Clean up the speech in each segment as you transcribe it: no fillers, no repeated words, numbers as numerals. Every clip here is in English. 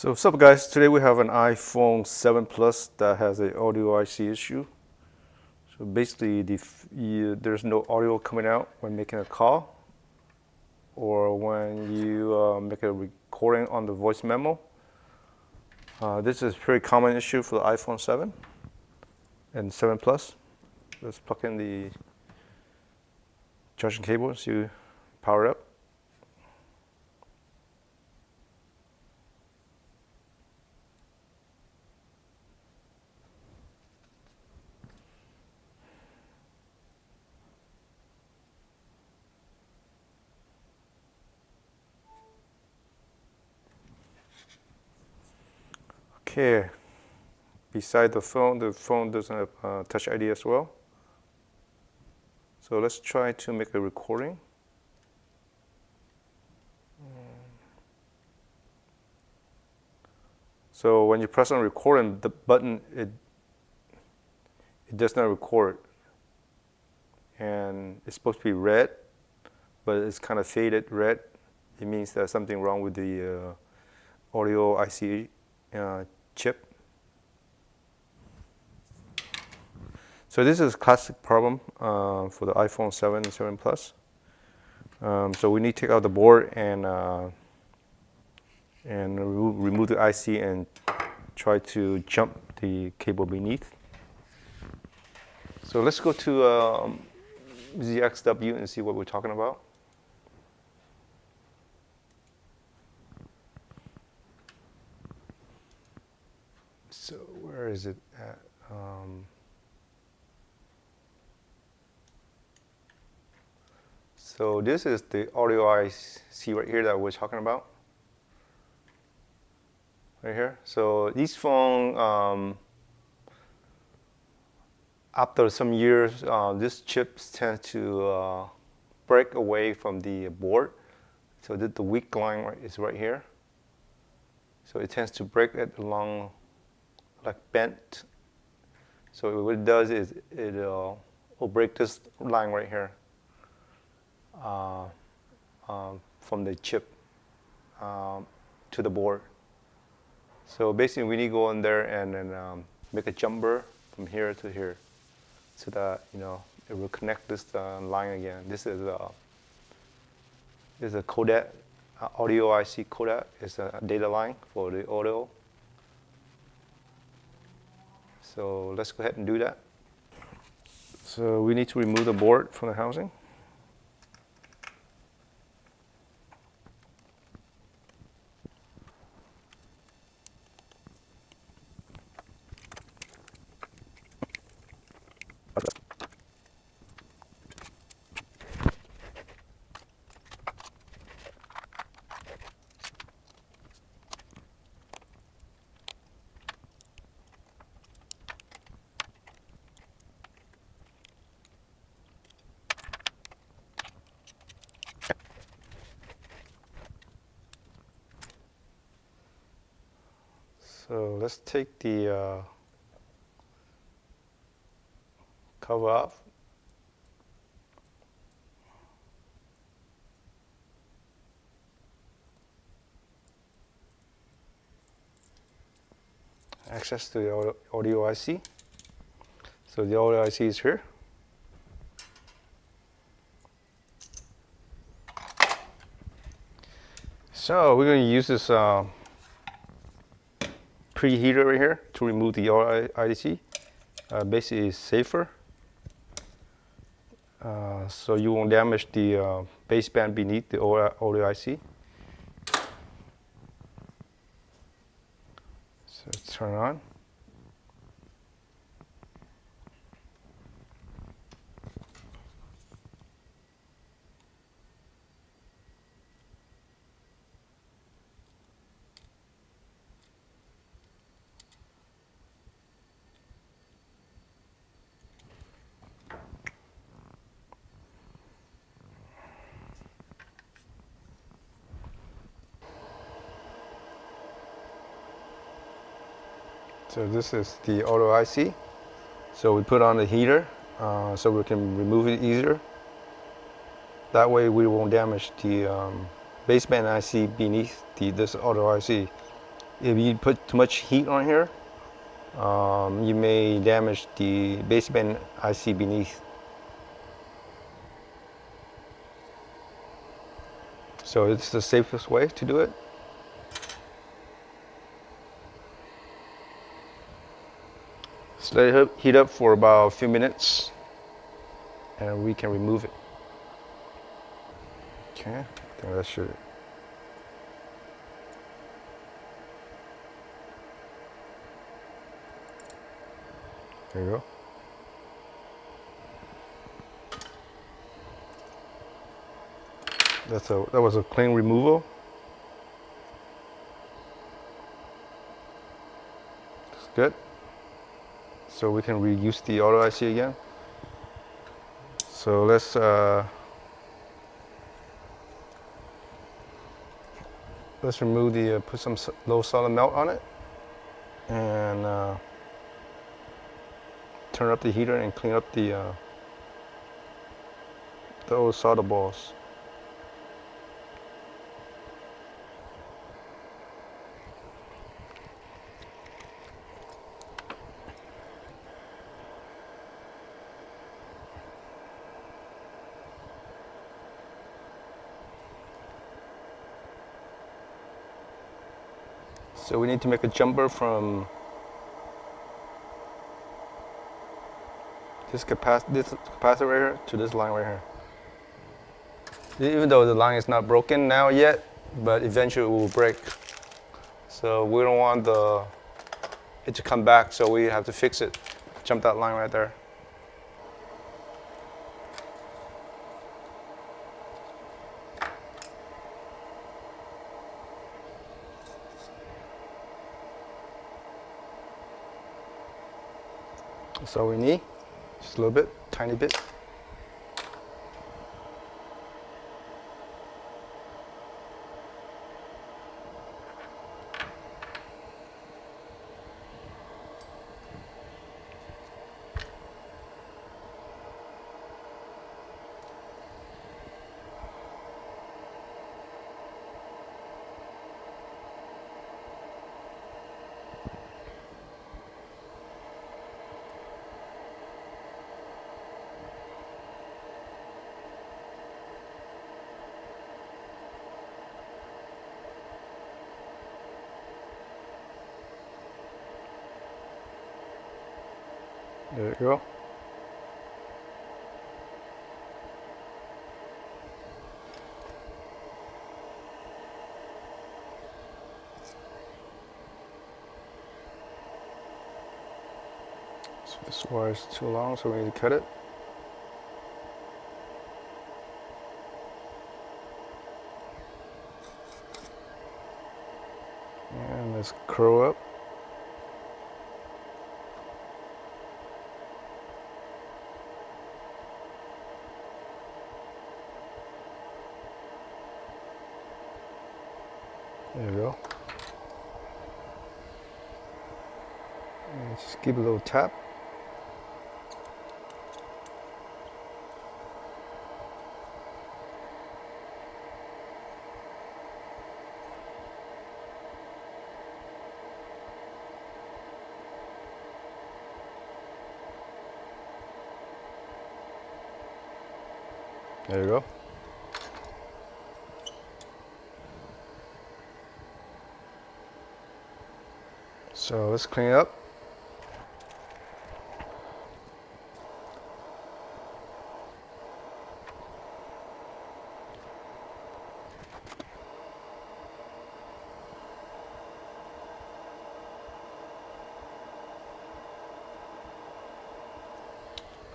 So what's up guys, today we have an iPhone 7 Plus that has an audio IC issue. So basically there's no audio coming out when making a call or when you make a recording on the voice memo. This is a very common issue for the iPhone 7 and 7 Plus. Let's plug in the charging cable to power it up. Okay, beside the phone doesn't have Touch ID as well. So let's try to make a recording. So when you press on recording, the button, it does not record. And it's supposed to be red, but it's kind of faded red. It means there's something wrong with the audio IC chip. So this is a classic problem for the iPhone 7 and 7 Plus. So we need to take out the board and remove the IC and try to jump the cable beneath. So let's go to ZXW and see what we're talking about. So where is it at? So this is the audio IC right here that we're talking about. Right here. So these phones, after some years, these chips tend to break away from the board. So the weak line is right here. So it tends to break it along, like bent. So what it does is it will break this line right here from the chip to the board. So basically, we need to go in there and then make a jumper from here to here, so that it will connect this line again. This is a codec, audio IC codec. It's a data line for the audio. So let's go ahead and do that. So we need to remove the board from the housing. So let's take the cover off. Access to the audio IC. So the audio IC is here. So we're going to use this preheater right here to remove the audio IC. Basically, it's safer. So you won't damage the baseband beneath the audio IC. So let's turn it on. So this is the audio IC. So we put on the heater so we can remove it easier. That way we won't damage the baseband IC beneath this auto IC. If you put too much heat on here, you may damage the baseband IC beneath. So it's the safest way to do it. So let it heat up for about a few minutes and we can remove it. Okay, I think that should. There you go. That was a clean removal. That's good. So we can reuse the auto IC again. So let's remove the put some low solid melt on it, and turn up the heater and clean up those solder balls. So we need to make a jumper from this capacitor right here to this line right here. Even though the line is not broken now yet, but eventually it will break. So we don't want it to come back, so we have to fix it. Jump that line right there. That's all we need. Just a little bit, tiny bit. There you go. So this wire is too long, so we need to cut it. And let's curl up. There you go. And just give it a little tap. There you go. So let's clean it up.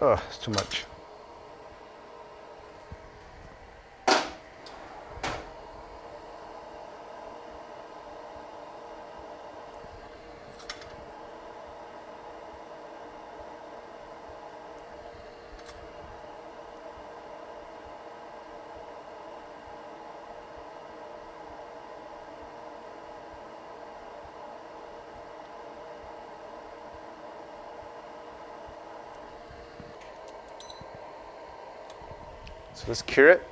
Oh, it's too much. So let's cure it.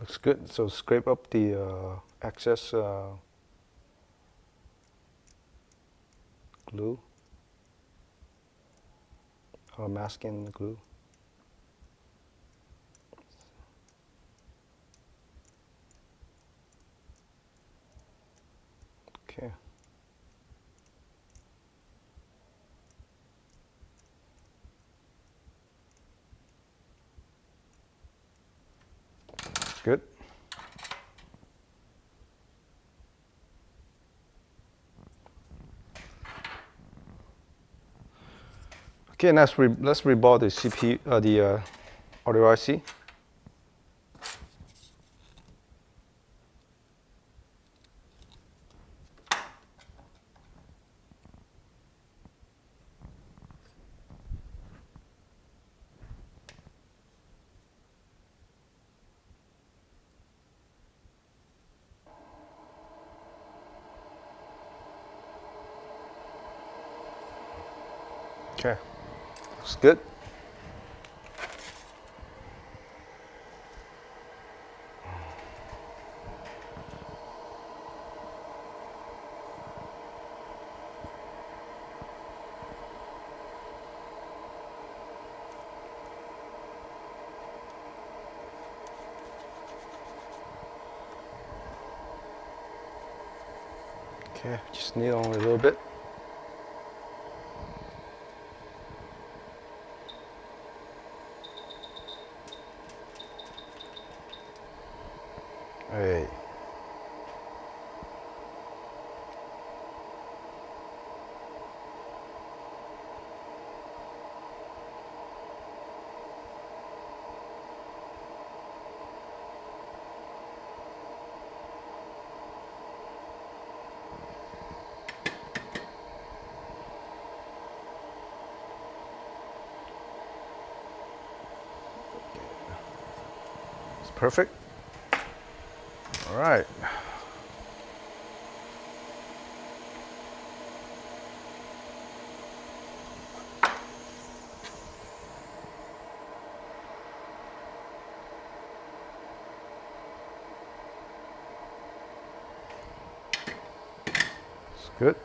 Looks good. So scrape up the excess glue, or masking glue. Okay. That's good. Okay, let's reball the CPU, the audio IC. Okay, looks good. Okay, just need only a little bit. Hey. It's perfect. All right. It's good.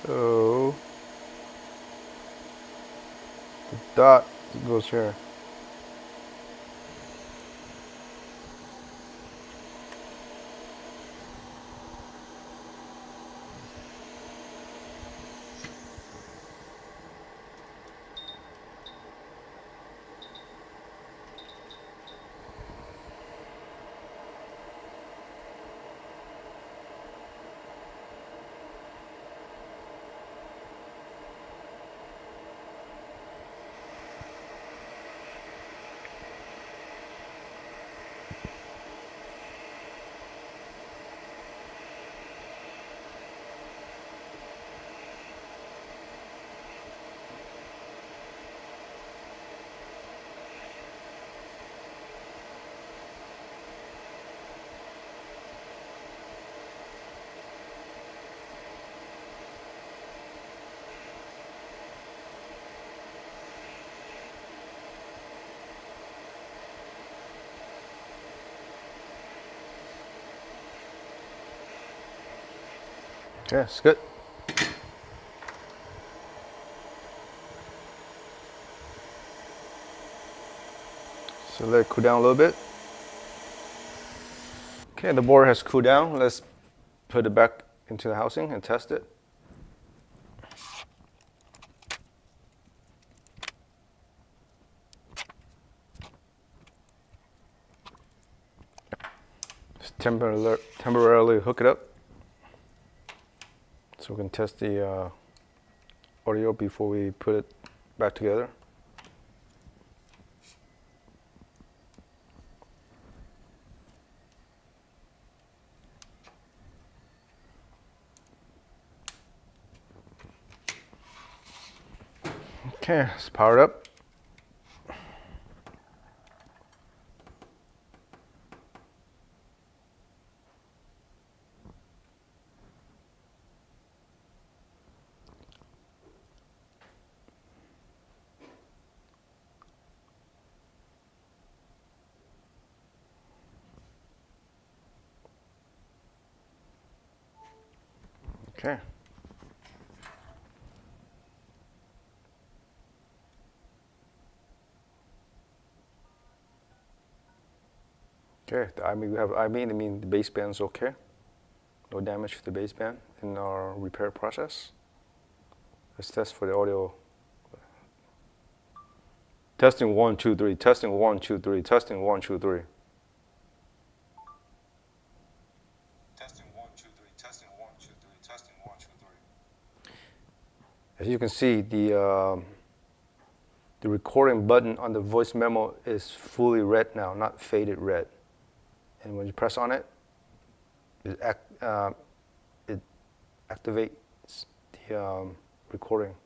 So the dot goes here. Yeah, it's good. So let it cool down a little bit. Okay, the board has cooled down. Let's put it back into the housing and test it. Just temporarily hook it up so we can test the audio before we put it back together. Okay, let's power it up. Okay. Okay, I mean I mean the baseband's okay. No damage to the baseband in our repair process. Let's test for the audio. Testing 1, 2, 3. Testing 1, 2, 3. Testing 1, 2, 3. Testing 1, 2, 3. Testing 1, 2, 3. Testing 1, 2, 3. As you can see, the recording button on the voice memo is fully red now, not faded red. And when you press on it, it activates the recording.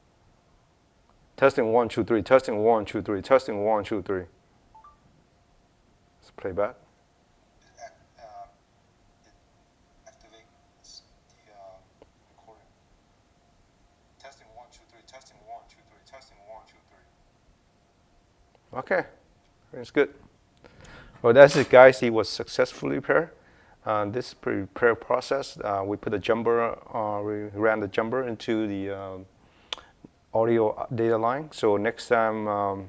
Testing 1, 2, 3. Testing 1, 2, 3. Testing 1, 2, 3. Let's play back. It activates the recording. Testing 1, 2, 3. Testing 1, 2, 3. Testing 1, 2, 3. Okay, it's good. Well, that's it, guys. It was successfully repaired. This repair process, we put a jumper, we ran the jumper into the audio data line. So next time,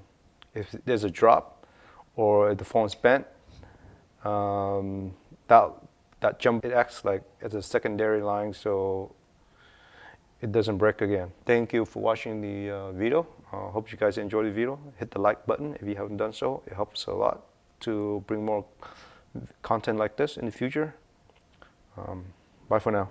if there's a drop or if the phone's bent, that jump, it acts like as a secondary line, so it doesn't break again. Thank you for watching the video. Hope you guys enjoyed the video. Hit the like button if you haven't done so. It helps a lot to bring more content like this in the future. Bye for now.